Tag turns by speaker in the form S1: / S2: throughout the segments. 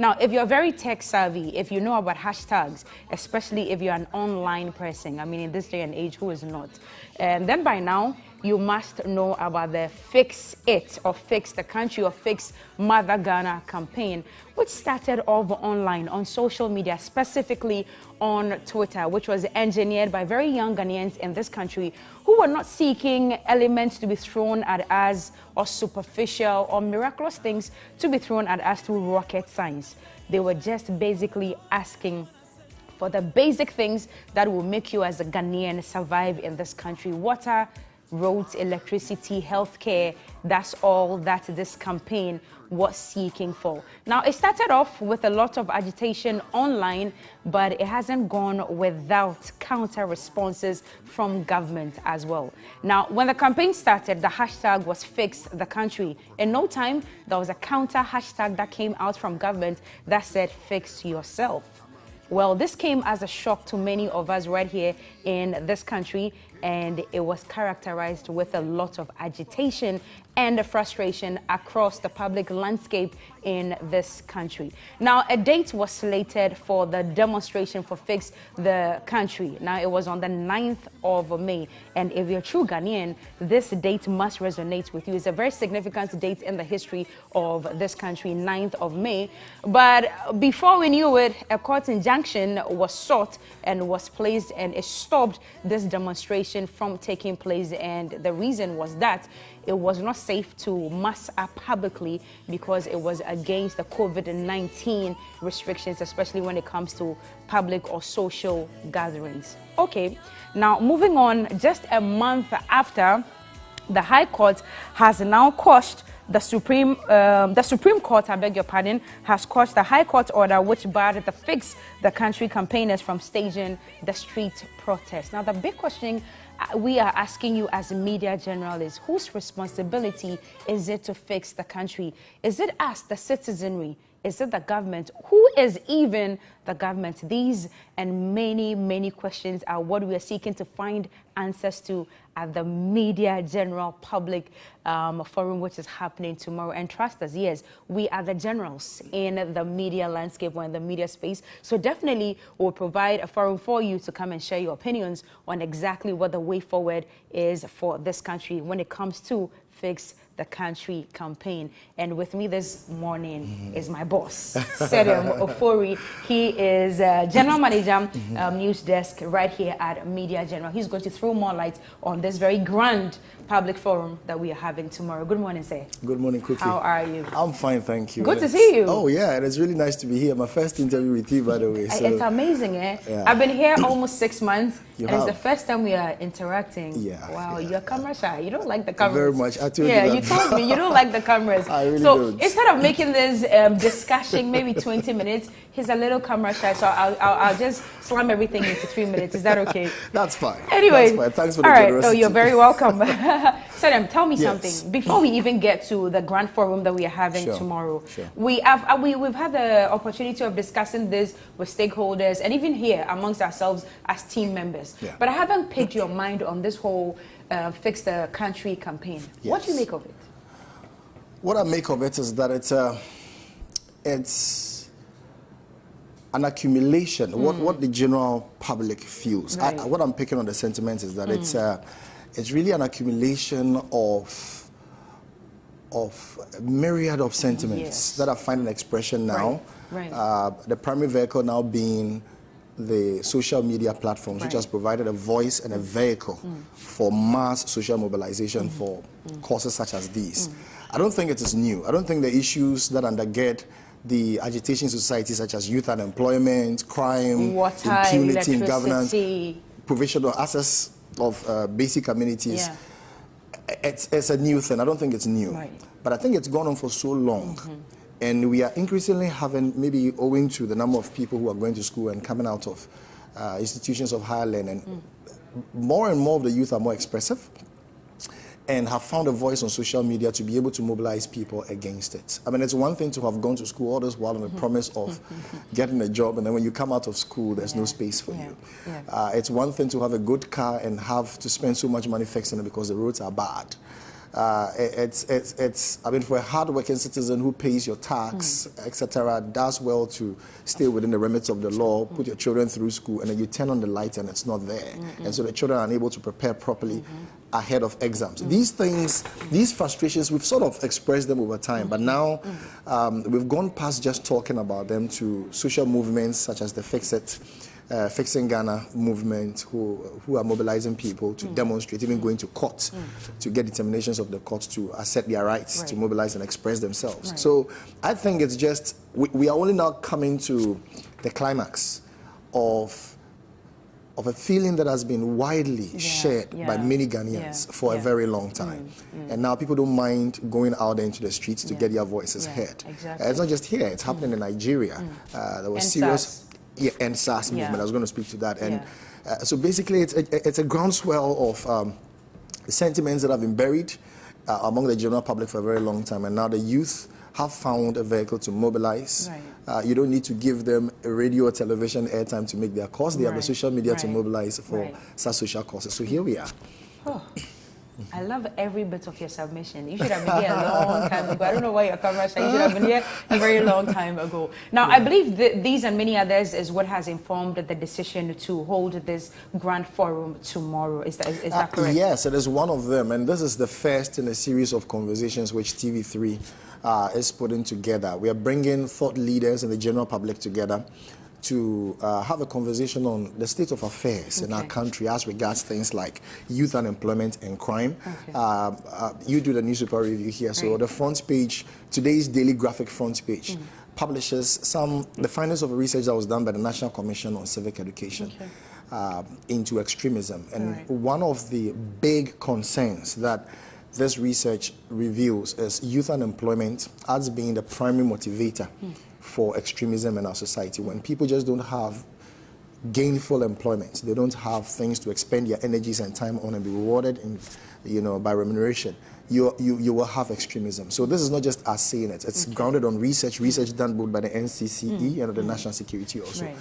S1: Now, if you're very tech savvy, if you know about hashtags, especially if you're an online person, I mean, in this day and age, who is not? And then by now, you must know about the Fix It or Fix the Country or Fix Mother Ghana campaign, which started off online on social media, specifically on Twitter, which was engineered by very young Ghanaians in this country who were not seeking elements to be thrown at us or superficial or miraculous things to be thrown at us through rocket science. They were just basically asking for the basic things that will make you as a Ghanaian survive in this country. Water, roads, electricity, healthcare, that's all that this campaign was seeking for. Now, it started off with a lot of agitation online, but it hasn't gone without counter responses from government as well. Now, when the campaign started, the hashtag was Fix the Country. In no time, there was a counter hashtag that came out from government that said Fix Yourself. Well, this came as a shock to many of us right here in this country, and it was characterized with a lot of agitation and frustration across the public landscape in this country. Now, a date was slated for the demonstration for Fix the Country. Now, it was on the 9th of May, and if you're a true Ghanaian, this date must resonate with you. It's a very significant date in the history of this country, 9th of May. But before we knew it, a court injunction was sought and was placed, and it stopped this demonstration from taking place. And the reason was that it was not safe to mass up publicly because it was against the COVID-19 restrictions, especially when it comes to public or social gatherings. Okay, now moving on, just a month after, the High Court has now quashed the Supreme Court, I beg your pardon, has quashed the High Court order which barred the Fix the Country campaigners from staging the street protest. Now, the big question we are asking you as media journalists, whose responsibility is it to fix the country? Is it us, the citizenry? Is it the government? Who is even the government? These and many, many questions are what we are seeking to find answers to at the Media General Public Forum, which is happening tomorrow. And trust us, yes, we are the generals in the media landscape or in the media space. So definitely we'll provide a forum for you to come and share your opinions on exactly what the way forward is for this country when it comes to Fix the Country campaign. And with me this morning is my boss, Serem Ofori. He is General Manager, News Desk right here at Media General. He's going to throw more light on this very grand public forum that we are having tomorrow. Good morning, sir.
S2: Good morning, Cookie.
S1: How are you?
S2: I'm fine, thank you.
S1: Good to see you.
S2: Oh, yeah, and it's really nice to be here. My first interview with you, by the way. So,
S1: it's amazing, eh?
S2: Yeah.
S1: I've been here almost 6 months,
S2: and
S1: it's the first time we are interacting.
S2: Yeah.
S1: Wow,
S2: yeah,
S1: you're camera shy. You don't like the cameras.
S2: Very much. I told you
S1: yeah,
S2: that.
S1: you told me you don't like the cameras.
S2: I really
S1: so
S2: don't.
S1: Instead of making this discussion maybe 20 minutes, he's a little camera shy, so I'll just slam everything into 3 minutes. Is that okay?
S2: That's fine.
S1: Anyway,
S2: that's fine. Thanks for the
S1: all right.
S2: generosity.
S1: Oh, you're very welcome. Serem, tell me
S2: Yes.
S1: something before we even get to the grand forum that we are having
S2: Sure.
S1: tomorrow.
S2: Sure.
S1: We've had the opportunity of discussing this with stakeholders and even here amongst ourselves as team members.
S2: Yeah.
S1: But I haven't picked your mind on this whole Fix the Country campaign.
S2: Yes.
S1: What do you make of it?
S2: What I make of it is that it's an accumulation. What the general public feels.
S1: Right.
S2: What I'm picking on the sentiment is that it's really an accumulation of a myriad of sentiments
S1: Yes.
S2: that are finding expression now.
S1: Right.
S2: The primary vehicle now being the social media platforms, which
S1: Right.
S2: has provided a voice and a vehicle for mass social mobilization for causes such as these. I don't think it is new. I don't think the issues that undergird the agitation in society, such as youth unemployment, crime,
S1: Water,
S2: impunity in governance,
S1: electricity.
S2: provision of access of basic amenities,
S1: Yeah.
S2: it's a new thing. I don't think it's new.
S1: Right.
S2: But I think it's gone on for so long. And we are increasingly having, maybe owing to the number of people who are going to school and coming out of institutions of higher learning, more and more of the youth are more expressive and have found a voice on social media to be able to mobilize people against it. I mean, it's one thing to have gone to school all this while on the promise of getting a job, and then when you come out of school, there's no space for you.
S1: Yeah.
S2: It's one thing to have a good car and have to spend so much money fixing it because the roads are bad. I mean, for a hard-working citizen who pays your tax, etc., does well to stay within the remits of the law, put your children through school, and then you turn on the light and it's not there. And so the children are unable to prepare properly ahead of exams. These things, these frustrations, we've sort of expressed them over time, but now we've gone past just talking about them to social movements such as the Fixing Ghana movement, who are mobilizing people to demonstrate, even going to court to get determinations of the court to assert their rights to mobilize and express themselves. So I think it's just, we are only now coming to the climax of a feeling that has been widely shared by many Ghanaians for a very long time. And now people don't mind going out there into the streets to get their voices heard.
S1: Exactly.
S2: It's not just here, it's happening in Nigeria. There was serious... and SARS movement. I was going to speak to that. And so basically, it's a groundswell of sentiments that have been buried among the general public for a very long time. And now the youth have found a vehicle to mobilize. You don't need to give them a radio or television airtime to make their cause. They have the social media to mobilize for such social causes. So here we are.
S1: I love every bit of your submission. You should have been here a long time ago. I don't know why your camera says you should have been here a very long time ago. Now, I believe these and many others is what has informed the decision to hold this grand forum tomorrow. Is that correct?
S2: Yes, it is one of them. And this is the first in a series of conversations which TV3 is putting together. We are bringing thought leaders and the general public together to have a conversation on the state of affairs in our country as regards things like youth unemployment and crime. You do the newspaper review here, so the front page, today's daily graphic front page, publishes the findings of a research that was done by the National Commission on Civic Education into extremism. And one of the big concerns that this research reveals is youth unemployment as being the primary motivator for extremism in our society. When people just don't have gainful employment, they don't have things to expend their energies and time on and be rewarded by remuneration, you will have extremism. So this is not just us saying it. It's grounded on research done both by the NCCE and the National Security also.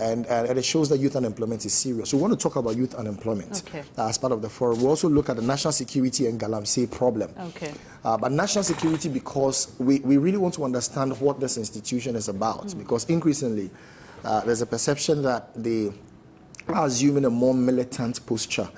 S2: And it shows that youth unemployment is serious. So we want to talk about youth unemployment as part of the forum. We also look at the national security and Galamsey problem. But national security, because we really want to understand what this institution is about, because increasingly there's a perception that they are assuming a more militant posture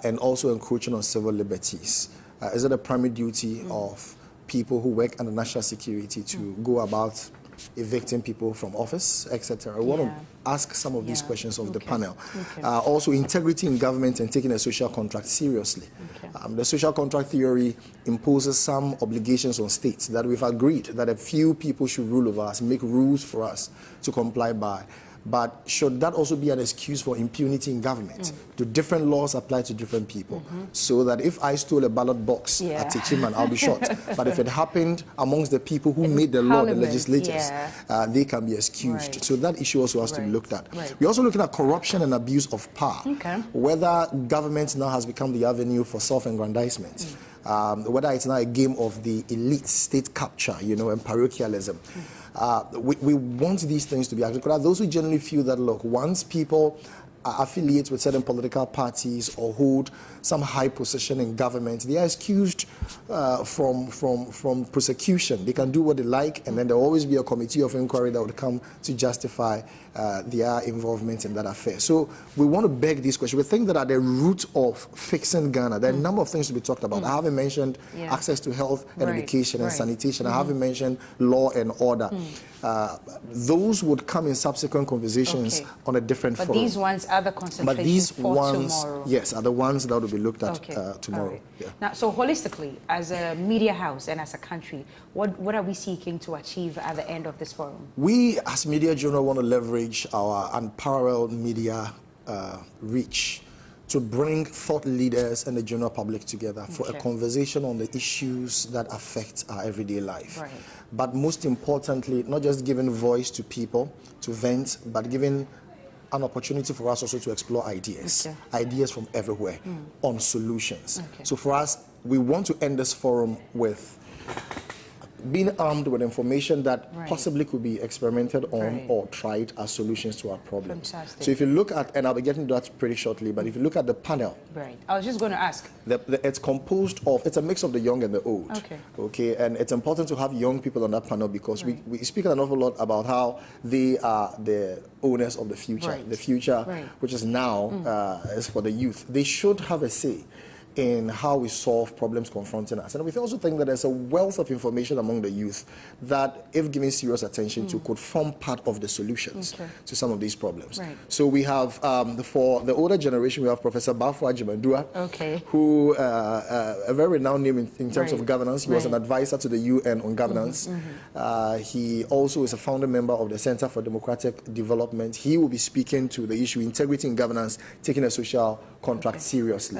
S2: and also encroaching on civil liberties. Is it a primary duty of people who work under national security to go about evicting people from office, etc.? I want to ask some of these questions of the panel. Also, integrity in government and taking a social contract seriously. The social contract theory imposes some obligations on states that we've agreed that a few people should rule over us, make rules for us to comply by. But should that also be an excuse for impunity in government? Do different laws apply to different people? So that if I stole a ballot box at Techiman, I'll be shot. But if it happened amongst the people who made the law, the legislators, they can be excused. So that issue also has to be looked at. We're also looking at corruption and abuse of power. Whether government now has become the avenue for self-aggrandizement. Whether it's now a game of the elite, state capture, and parochialism. We want these things to be actually. Because those who generally feel that, look, once people affiliate with certain political parties or hold some high position in government, they are excused from prosecution. They can do what they like, and then there will always be a committee of inquiry that would come to justify their involvement in that affair. So we want to beg these questions. We think that at the root of fixing Ghana, there are a number of things to be talked about. I haven't mentioned access to health and education and sanitation. I haven't mentioned law and order. Those would come in subsequent conversations on a different forum.
S1: But these ones are the concentrations tomorrow.
S2: Yes, are the ones that will be looked at tomorrow.
S1: Now, so holistically, as a media house and as a country, what are we seeking to achieve at the end of this forum?
S2: We, as Media Journal, want to leverage our unparalleled media reach to bring thought leaders and the general public together for a conversation on the issues that affect our everyday life. But most importantly, not just giving voice to people to vent, but giving an opportunity for us also to explore ideas, ideas from everywhere on solutions. So for us, we want to end this forum with being armed with information that possibly could be experimented on or tried as solutions to our problems.
S1: Fantastic.
S2: So if you look at, and I'll be getting to that pretty shortly, but if you look at the panel.
S1: Right. I was just going to ask.
S2: It's composed of, it's a mix of the young and the old. Okay. And it's important to have young people on that panel because we speak an awful lot about how they are the owners of the future. The future, which is now, is for the youth. They should have a say in how we solve problems confronting us. And we also think that there's a wealth of information among the youth that, if given serious attention to, could form part of the solutions to some of these problems. So we have, for the older generation, we have Professor Bafo Ajimandua, who, a very renowned name in terms of governance. He was an advisor to the UN on governance. He also is a founder member of the Center for Democratic Development. He will be speaking to the issue integrity in governance, taking a social contract seriously.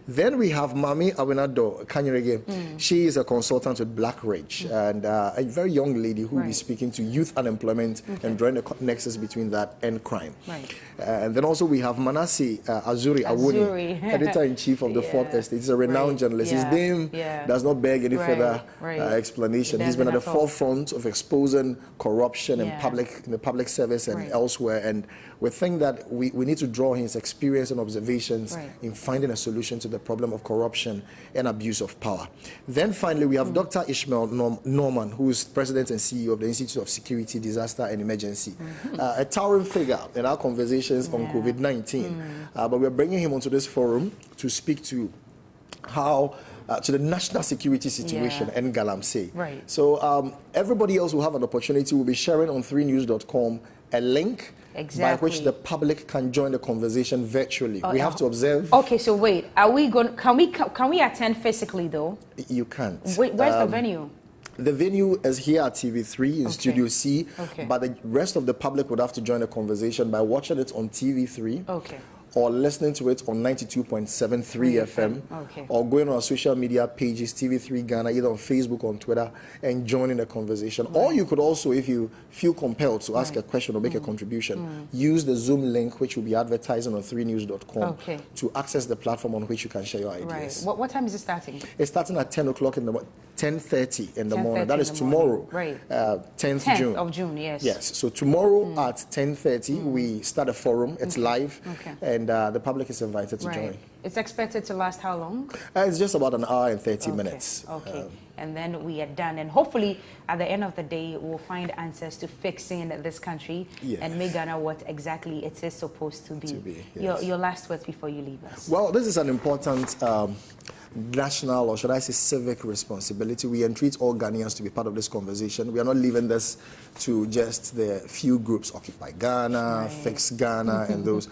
S2: Then we have Mami Awinado Kanyerege. She is a consultant with Black Ridge and a very young lady who will be speaking to youth unemployment and drawing a nexus between that and crime. And then also we have Manasseh Azuri Awuni, editor-in-chief of the Fourth Estate. He's a renowned journalist. His name does not beg any further explanation. He's been at the forefront of exposing corruption in the public service and elsewhere. And we think that we need to draw his experience and observations in finding a solution to the problem of corruption and abuse of power. Then finally, we have Dr. Ishmael Norman, who is president and CEO of the Institute of Security, Disaster and Emergency. A towering figure in our conversations on COVID-19. But we're bringing him onto this forum to speak to how to the national security situation in Galamsey. So everybody else will have an opportunity. We'll be sharing on 3news.com a link by which the public can join the conversation virtually. We have to observe.
S1: Okay, so wait, are we going? Can we attend physically though?
S2: You can't.
S1: Wait, where's the venue?
S2: The venue is here at TV3 in Studio C, but the rest of the public would have to join the conversation by watching it on TV3. Or listening to it on 92.73 FM, or going on our social media pages, TV3 Ghana, either on Facebook or on Twitter, and joining the conversation. Or you could also, if you feel compelled to ask a question or make a contribution, use the Zoom link, which will be advertising on 3news.com to access the platform on which you can share your ideas.
S1: What time is it starting?
S2: It's starting at 10 o'clock in the morning. 10:30 in the morning. That is tomorrow, 10th June.
S1: of June, yes.
S2: Yes. So tomorrow at 10:30 we start a forum. It's live, and the public is invited to join.
S1: It's expected to last how long?
S2: It's just about an hour and 30 minutes.
S1: And then we are done. And hopefully, at the end of the day, we'll find answers to fixing this country and make Ghana what exactly it is supposed to be. Your last words before you leave us.
S2: Well, this is an important national, or should I say civic responsibility. We entreat all Ghanaians to be part of this conversation. We are not leaving this to just the few groups, Occupy Ghana, Fix Ghana, and those.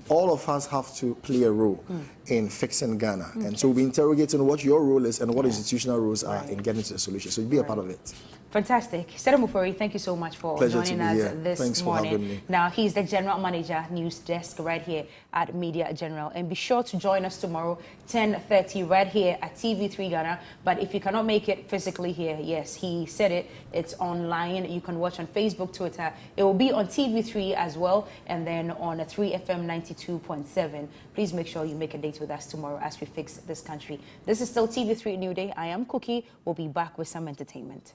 S2: All of us have to play a role in fixing Ghana. And so we'll be interrogating what your role is and what institutional roles are in getting to the solution. So be a part of it.
S1: Fantastic. Sera Mufori, thank you so much for joining us this morning.
S2: Having me.
S1: Now, he's the General Manager, News Desk, right here at Media General. And be sure to join us tomorrow, 10:30, right here at TV3 Ghana. But if you cannot make it physically here, yes, he said it, it's online. You can watch on Facebook, Twitter. It will be on TV3 as well, and then on 3FM 92.7. Please make sure you make a date with us tomorrow as we fix this country. This is still TV3 New Day. I am Cookie. We'll be back with some entertainment.